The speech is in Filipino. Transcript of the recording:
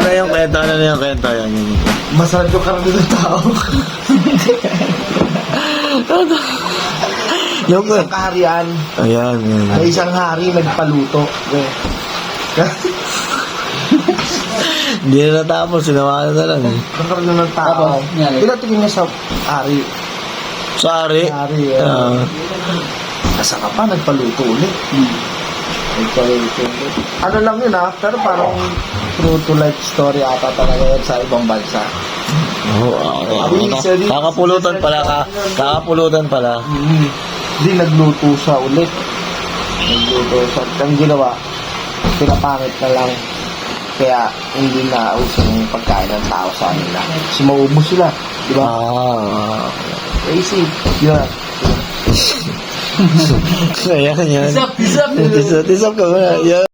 Ano yung kwento? Ano yung kwento? Yan. Masarap yung karami ng tao. Yung Isang kaharian, Ayan. na isang hari nagpaluto. Hindi na natapos. Sinawa na lang. Nagkaroon ng tao. Tapos, nangyari? Pinatingin niya sa hari. Sorry. Hari, nasa ka pa, nagpaluto ulit. Nagpaluto ulit. Ano lang yun pero parang true to life story ata talaga yun sa ibang bansa. Kakapulutan pala. Kakapulutan pala. Hindi, nagluto siya ulit. Nagluto siya. Ang ginawa, pinapangit na lang. Kaya hindi na uso yung pagkain ng tao sa nila. Kasi maubos sila. Di ba? Easy. Yun. Ayan. Tisap, tisap. Tisap ka ba? Yan.